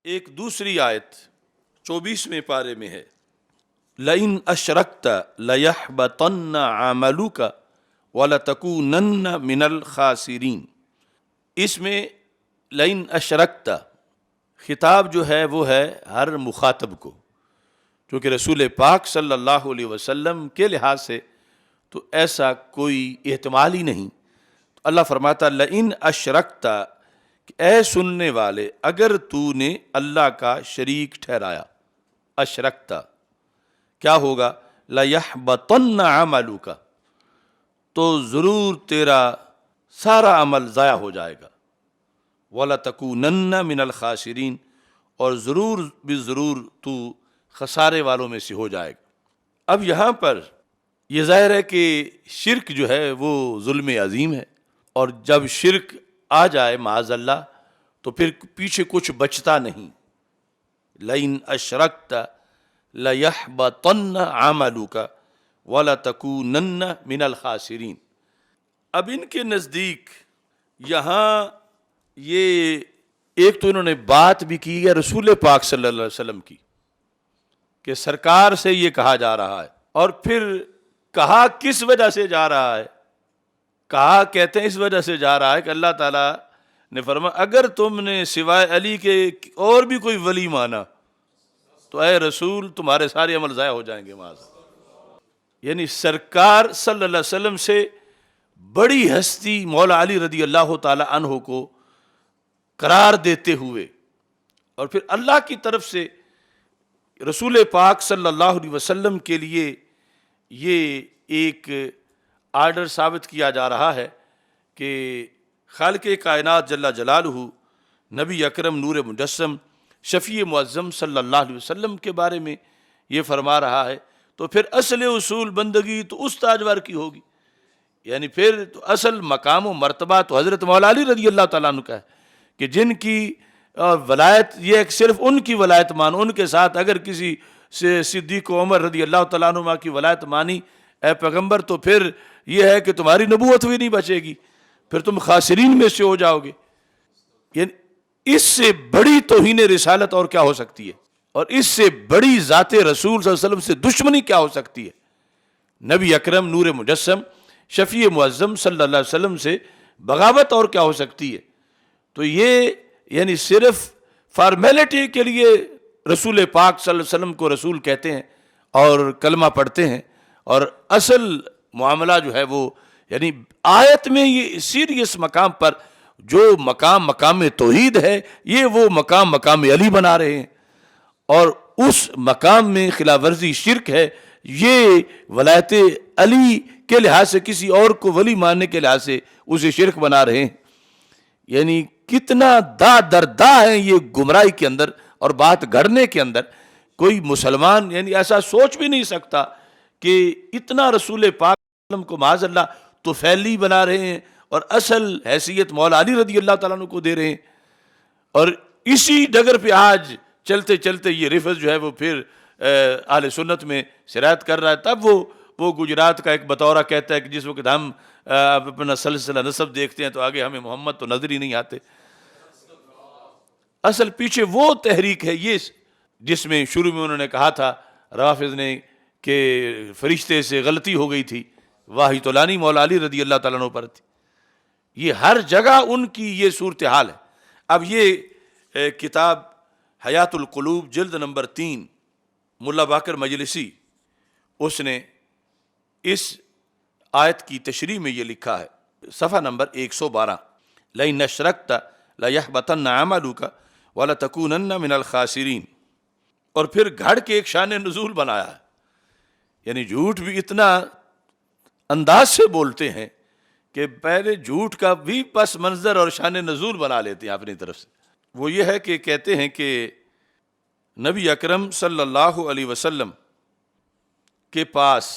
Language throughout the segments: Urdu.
ایک دوسری آیت 24ویں پارے میں ہے، لئن اشرکت لیحبطن عملک ولتکونن من الخاسرین۔ اس میں لئن اشرکت خطاب جو ہے وہ ہے ہر مخاطب کو، کیونکہ رسول پاک صلی اللہ علیہ وسلم کے لحاظ سے تو ایسا کوئی احتمال ہی نہیں۔ تو اللہ فرماتا لئن اشرکت، کہ اے سننے والے اگر تو نے اللہ کا شریک ٹھہرایا، اشرکت کیا ہوگا؟ لیحبطن عملک، تو ضرور تیرا سارا عمل ضائع ہو جائے گا، وَلَتَكُونَنَّ مِنَ الْخَاسِرِينَ، اور ضرور بھی ضرور تو خسارے والوں میں سے ہو جائے گا۔ اب یہاں پر یہ ظاہر ہے کہ شرک جو ہے وہ ظلم عظیم ہے، اور جب شرک آ جائے معاذ اللہ تو پھر پیچھے کچھ بچتا نہیں۔ لئن اشرکت لیحبطن عملک ولتکونن من الخاسرین۔ اب ان کے نزدیک یہاں یہ ایک تو انہوں نے بات بھی کی ہے رسول پاک صلی اللہ علیہ وسلم کی، کہ سرکار سے یہ کہا جا رہا ہے، اور پھر کہا کس وجہ سے جا رہا ہے؟ کہا کہتے ہیں اس وجہ سے جا رہا ہے کہ اللہ تعالیٰ نے فرمایا اگر تم نے سوائے علی کے اور بھی کوئی ولی مانا تو اے رسول تمہارے سارے عمل ضائع ہو جائیں گے معاذ اللہ۔ یعنی سرکار صلی اللہ علیہ وسلم سے بڑی ہستی مولا علی رضی اللہ تعالی عنہ کو قرار دیتے ہوئے، اور پھر اللہ کی طرف سے رسول پاک صلی اللہ علیہ وسلم کے لیے یہ ایک آرڈر ثابت کیا جا رہا ہے کہ خالق کائنات جل جلالہ نبی اکرم نور مجسم شفیع معظم صلی اللہ علیہ وسلم کے بارے میں یہ فرما رہا ہے، تو پھر اصل اصول بندگی تو اس تاجور کی ہوگی، یعنی پھر تو اصل مقام و مرتبہ تو حضرت مولا علی رضی اللہ تعالیٰ عنہ کا ہے، کہ جن کی ولایت یہ ایک صرف ان کی ولایت مان، ان کے ساتھ اگر کسی سے صدیق و عمر رضی اللہ تعالیٰ عنہ کی ولایت مانی اے پیغمبر تو پھر یہ ہے کہ تمہاری نبوت بھی نہیں بچے گی، پھر تم خاسرین میں سے ہو جاؤ گے۔ یعنی اس سے بڑی توہین رسالت اور کیا ہو سکتی ہے، اور اس سے بڑی ذات رسول صلی اللہ علیہ وسلم سے دشمنی کیا ہو سکتی ہے؟ نبی اکرم نور مجسم شفیع معظم صلی اللہ علیہ وسلم سے بغاوت اور کیا ہو سکتی ہے؟ تو یہ یعنی صرف فارمیلٹی کے لیے رسول پاک صلی اللہ علیہ وسلم کو رسول کہتے ہیں اور کلمہ پڑھتے ہیں، اور اصل معاملہ جو ہے وہ یعنی آیت میں یہ سیریس مقام پر جو مقام توحید ہے یہ وہ مقام علی بنا رہے ہیں، اور اس مقام میں خلاف ورزی شرک ہے، یہ ولایت علی کے لحاظ سے کسی اور کو ولی ماننے کے لحاظ سے اسے شرک بنا رہے ہیں۔ یعنی کتنا دا ہے یہ گمراہی کے اندر اور بات گھڑنے کے اندر۔ کوئی مسلمان یعنی ایسا سوچ بھی نہیں سکتا کہ اتنا رسول پاک صلی اللہ علیہ وسلم کو معاذ اللہ تو فیلی بنا رہے ہیں اور اصل حیثیت مولا علی رضی اللہ تعالیٰ عنہ کو دے رہے ہیں، اور اسی ڈگر پہ آج چلتے چلتے یہ رفض جو ہے وہ پھر اہل سنت میں سرایت کر رہا ہے۔ تب وہ گجرات کا ایک بطورہ کہتا ہے کہ جس وقت ہم اپنا سلسلہ نسب دیکھتے ہیں تو آگے ہمیں محمد تو نظر ہی نہیں آتے۔ اصل پیچھے وہ تحریک ہے یہ جس میں شروع میں انہوں نے کہا تھا رافض نے کہ فرشتے سے غلطی ہو گئی تھی، واہی تو لانی مولا علی رضی اللہ تعالیٰ عنہ پر تھی۔ یہ ہر جگہ ان کی یہ صورتحال ہے۔ اب یہ کتاب حیات القلوب جلد نمبر 3 ملا باقر مجلسی، اس نے اس آیت کی تشریح میں یہ لکھا ہے، صفحہ نمبر 112، لئن اشرکت لیحبطن عملک ولتکونن من الخاسرین، اور پھر گھڑ کے ایک شان نزول بنایا ہے۔ یعنی جھوٹ بھی اتنا انداز سے بولتے ہیں کہ پہلے جھوٹ کا بھی پس منظر اور شان نزول بنا لیتے ہیں اپنی طرف سے۔ وہ یہ ہے کہ کہتے ہیں کہ نبی اکرم صلی اللہ علیہ وسلم کے پاس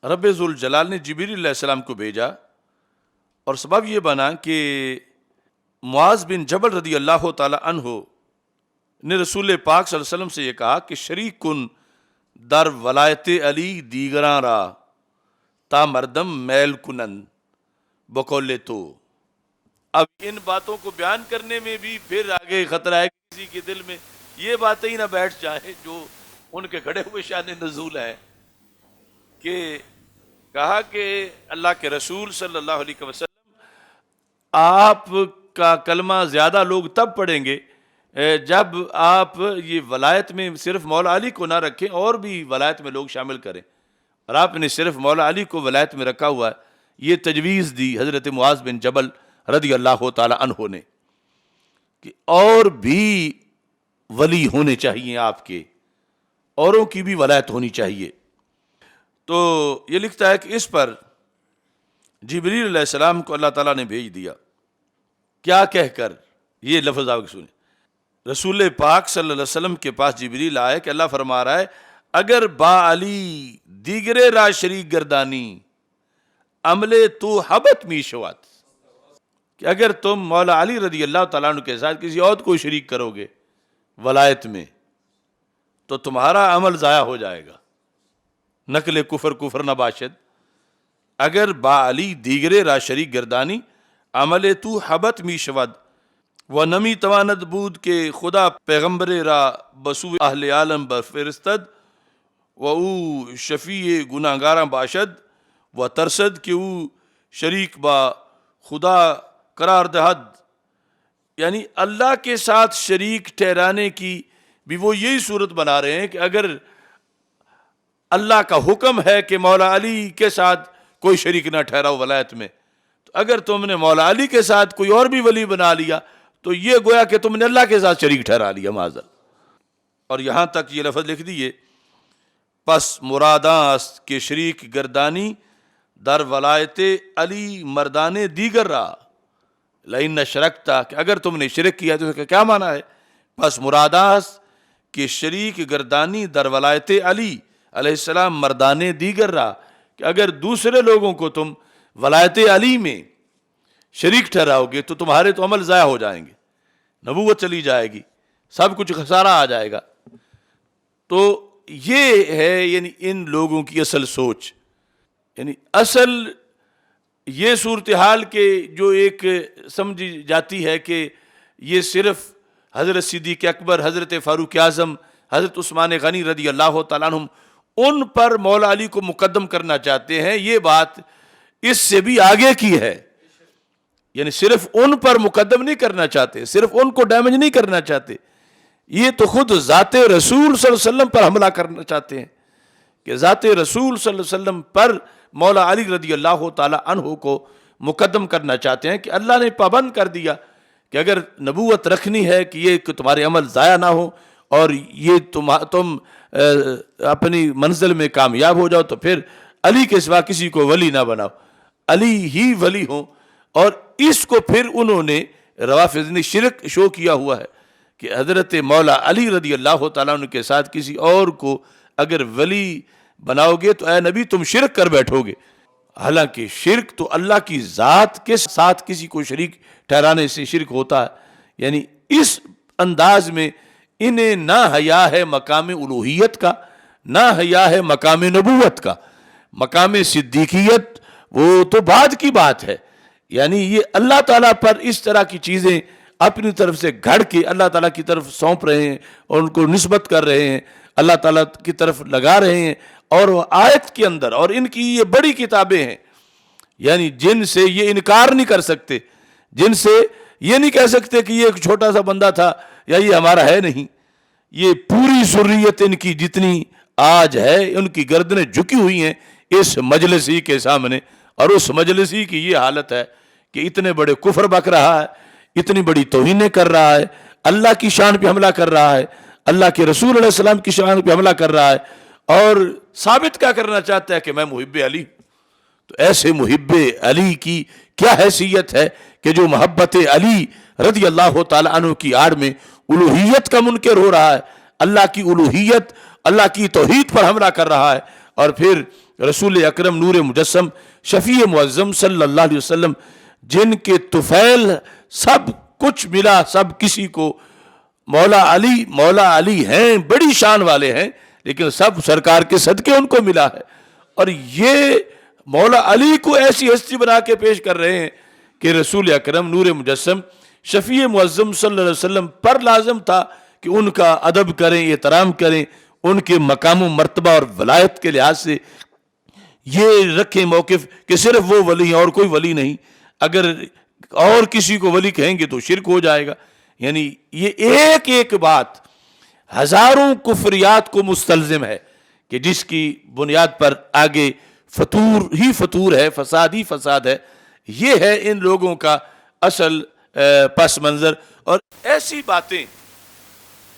رب ذوالجلال نے جبریل علیہ السلام کو بھیجا، اور سبب یہ بنا کہ معاذ بن جبل رضی اللہ تعالی عنہ نے رسول پاک صلی اللہ علیہ وسلم سے یہ کہا کہ شریک کن در ولایت علی دیگراں را تا مردم میل کنند بقول تو، اب ان باتوں کو بیان کرنے میں بھی پھر آگے خطرہ ہے کہ کسی کے دل میں یہ باتیں ہی نہ بیٹھ جائیں جو ان کے گھڑے ہوئے شان نزول ہیں، کہ کہا کہ اللہ کے رسول صلی اللہ علیہ وسلم آپ کا کلمہ زیادہ لوگ تب پڑھیں گے جب آپ یہ ولایت میں صرف مولا علی کو نہ رکھیں اور بھی ولایت میں لوگ شامل کریں، اور آپ نے صرف مولا علی کو ولایت میں رکھا ہوا ہے۔ یہ تجویز دی حضرت معاذ بن جبل رضی اللہ تعالی عنہ نے کہ اور بھی ولی ہونے چاہیے، آپ کے اوروں کی بھی ولایت ہونی چاہیے۔ تو یہ لکھتا ہے کہ اس پر جبریل علیہ السلام کو اللہ تعالیٰ نے بھیج دیا، کیا کہہ کر، یہ لفظ آپ سنیں، رسول پاک صلی اللہ علیہ وسلم کے پاس جبریل آئے کہ اللہ فرما رہا ہے اگر با علی دیگرے را شریک گردانی عملے تو حبت می شوات، کہ اگر تم مولا علی رضی اللہ تعالیٰ عنہ کے ساتھ کسی اور کو شریک کرو گے ولایت میں تو تمہارا عمل ضائع ہو جائے گا، نقل کفر نہ باشد، اگر با علی دیگرے را شریک گردانی عمل تو حبت می شود و نمی تواند بود کہ خدا پیغمبر را بسو اہل عالم بفرستد و او شفیع گناہگاراں باشد و ترسد کہ او شریک با خدا قرار دہد، یعنی اللہ کے ساتھ شریک ٹھہرانے کی بھی وہ یہی صورت بنا رہے ہیں کہ اگر اللہ کا حکم ہے کہ مولا علی کے ساتھ کوئی شریک نہ ٹھہراؤ ولایت میں، تو اگر تم نے مولا علی کے ساتھ کوئی اور بھی ولی بنا لیا تو یہ گویا کہ تم نے اللہ کے ساتھ شریک ٹھہرا لیا معاذ۔ اور یہاں تک یہ لفظ لکھ دیے، پس مراداں کے شریک گردانی در ولایت علی مردان دیگر را لئن اشرکتا، کہ اگر تم نے شرک کیا تو اس کا کیا معنی ہے، پس مراداں کے شریک گردانی در ولایت علی علیہ السلام مردان دیگر را، کہ اگر دوسرے لوگوں کو تم ولایت علی میں شریک ٹھہراؤ گے تو تمہارے تو عمل ضائع ہو جائیں گے، نبوت چلی جائے گی، سب کچھ خسارہ آ جائے گا۔ تو یہ ہے یعنی ان لوگوں کی اصل سوچ، یعنی اصل یہ صورتحال کے جو ایک سمجھی جاتی ہے کہ یہ صرف حضرت صدیق اکبر، حضرت فاروق اعظم، حضرت عثمان غنی رضی اللہ تعالیٰ عنہم ان پر مولا علی کو مقدم کرنا چاہتے ہیں، یہ بات اس سے بھی آگے کی ہے، یعنی صرف ان پر مقدم نہیں کرنا چاہتے، صرف ان کو ڈیمیج نہیں کرنا چاہتے، یہ تو خود ذات رسول صلی اللہ علیہ وسلم پر حملہ کرنا چاہتے ہیں کہ ذات رسول صلی اللہ علیہ وسلم پر مولا علی رضی اللہ تعالی عنہ کو مقدم کرنا چاہتے ہیں کہ اللہ نے پابند کر دیا کہ اگر نبوت رکھنی ہے کہ یہ کہ تمہارے عمل ضائع نہ ہو اور یہ تم اپنی منزل میں کامیاب ہو جاؤ تو پھر علی کے سوا کسی کو ولی نہ بناؤ، علی ہی ولی ہوں۔ اور اس کو پھر انہوں نے روافض نے شرک شو کیا ہوا ہے کہ حضرت مولا علی رضی اللہ تعالیٰ عنہ کے ساتھ کسی اور کو اگر ولی بناؤ گے تو اے نبی تم شرک کر بیٹھو گے، حالانکہ شرک تو اللہ کی ذات کے ساتھ کسی کو شریک ٹھہرانے سے شرک ہوتا ہے۔ یعنی اس انداز میں انہیں نہ حیا ہے مقام الوہیت کا، نہ حیا ہے مقام نبوت کا، مقام صدیقیت وہ تو بعد کی بات ہے، یعنی یہ اللہ تعالیٰ پر اس طرح کی چیزیں اپنی طرف سے گھڑ کے اللہ تعالیٰ کی طرف سونپ رہے ہیں اور ان کو نسبت کر رہے ہیں، اللہ تعالیٰ کی طرف لگا رہے ہیں، اور وہ آیت کے اندر، اور ان کی یہ بڑی کتابیں ہیں یعنی جن سے یہ انکار نہیں کر سکتے، جن سے یہ نہیں کہہ سکتے کہ یہ ایک چھوٹا سا بندہ تھا یا یہ ہمارا ہے نہیں، یہ پوری ذریت ان کی جتنی آج ہے ان کی گردنیں جھکی ہوئی ہیں اس مجلسی کے سامنے، اور اس مجلسی کی یہ حالت ہے کہ اتنے بڑے کفر بک رہا ہے، اتنی بڑی توہینیں کر رہا ہے، اللہ کی شان پہ حملہ کر رہا ہے، اللہ کے رسول علیہ السلام کی شان پہ حملہ کر رہا ہے، اور ثابت کیا کرنا چاہتا ہے کہ میں محب علی۔ تو ایسے محب علی کی کیا حیثیت ہے کہ جو محبت علی رضی اللہ تعالی عنہ کی آڑ میں الوہیت کا منکر ہو رہا ہے، اللہ کی الوہیت، اللہ کی توحید پر حملہ کر رہا ہے، اور پھر رسول اکرم نور مجسم شفیع معظم صلی اللہ علیہ وسلم جن کے طفیل سب کچھ ملا، سب کسی کو مولا علی ہیں، بڑی شان والے ہیں، لیکن سب سرکار کے صدقے ان کو ملا ہے، اور یہ مولا علی کو ایسی ہستی بنا کے پیش کر رہے ہیں کہ رسول اکرم نور مجسم شفیع معظم صلی اللہ علیہ وسلم پر لازم تھا کہ ان کا ادب کریں، احترام کریں، ان کے مقام و مرتبہ اور ولایت کے لحاظ سے یہ رکھیں موقف کہ صرف وہ ولی ہیں اور کوئی ولی نہیں، اگر اور کسی کو ولی کہیں گے تو شرک ہو جائے گا. یعنی یہ ایک ایک بات ہزاروں کفریات کو مستلزم ہے کہ جس کی بنیاد پر آگے فتور ہی فتور ہے، فساد ہی فساد ہے. یہ ہے ان لوگوں کا اصل پس منظر. اور ایسی باتیں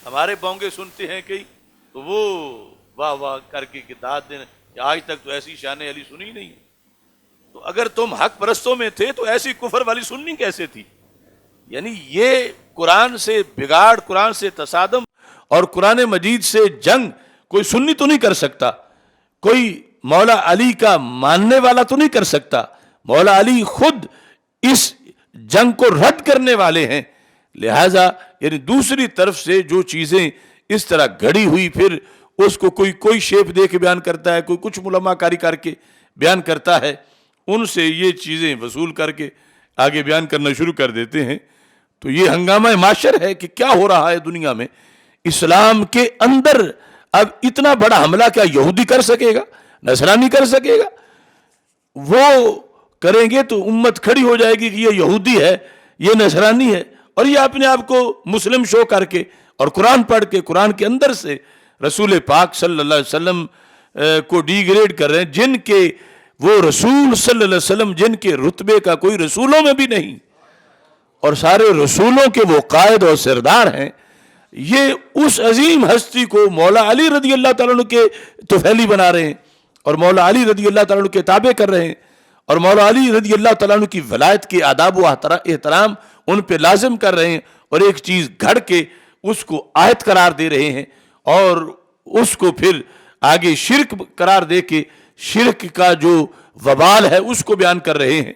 ہمارے بونگے سنتے ہیں کئی تو وہ واہ واہ کر کے داد دینا، آج تک تو ایسی شان علی سنی نہیں. تو اگر تم حق پرستوں میں تھے تو ایسی کفر والی سننی کیسے تھی؟ یعنی یہ قرآن سے بگاڑ، قرآن سے تصادم اور قرآن مجید سے جنگ کوئی سنی تو نہیں کر سکتا، کوئی مولا علی کا ماننے والا تو نہیں کر سکتا. مولا علی خود اس جنگ کو رد کرنے والے ہیں. لہذا یعنی دوسری طرف سے جو چیزیں اس طرح گھڑی ہوئی پھر اس کو کوئی شیپ دے کے بیان کرتا ہے، کوئی کچھ ملمہ کاری کر کے بیان کرتا ہے، ان سے یہ چیزیں وصول کر کے آگے بیان کرنا شروع کر دیتے ہیں. تو یہ ہنگامہ معاشر ہے کہ کیا ہو رہا ہے دنیا میں. اسلام کے اندر اب اتنا بڑا حملہ کیا یہودی کر سکے گا، نصرانی کر سکے گا؟ وہ کریں گے تو امت کھڑی ہو جائے گی کہ یہ یہودی ہے، یہ نصرانی ہے، اور یہ اپنے آپ کو مسلم شو کر کے اور قرآن پڑھ کے قرآن کے اندر سے رسول پاک صلی اللہ علیہ وسلم کو ڈی گریڈ کر رہے ہیں، جن کے وہ رسول صلی اللہ علیہ وسلم جن کے رتبے کا کوئی رسولوں میں بھی نہیں اور سارے رسولوں کے وہ قائد اور سردار ہیں. یہ اس عظیم ہستی کو مولا علی رضی اللہ تعالیٰ عنہ کے طفیلی بنا رہے ہیں اور مولا علی رضی اللہ تعالیٰ عنہ کے تابع کر رہے ہیں اور مولا علی رضی اللہ تعالیٰ عنہ کی ولایت کے آداب و احترام ان پہ لازم کر رہے ہیں، اور ایک چیز گھڑ کے اس کو آیت قرار دے رہے ہیں اور اس کو پھر آگے شرک قرار دے کے شرک کا جو وبال ہے اس کو بیان کر رہے ہیں.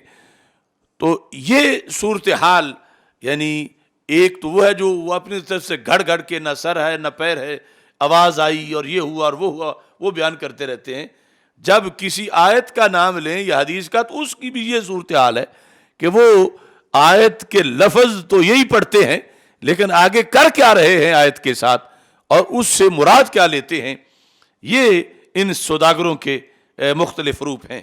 تو یہ صورتحال یعنی ایک تو وہ ہے جو وہ اپنی طرف سے گھڑ گھڑ کے نہ سر ہے نہ پیر ہے، آواز آئی اور یہ ہوا اور وہ ہوا، وہ بیان کرتے رہتے ہیں. جب کسی آیت کا نام لیں یا حدیث کا تو اس کی بھی یہ صورتحال ہے کہ وہ آیت کے لفظ تو یہی پڑھتے ہیں لیکن آگے کر کیا رہے ہیں آیت کے ساتھ اور اس سے مراد کیا لیتے ہیں. یہ ان سوداگروں کے مختلف روپ ہیں.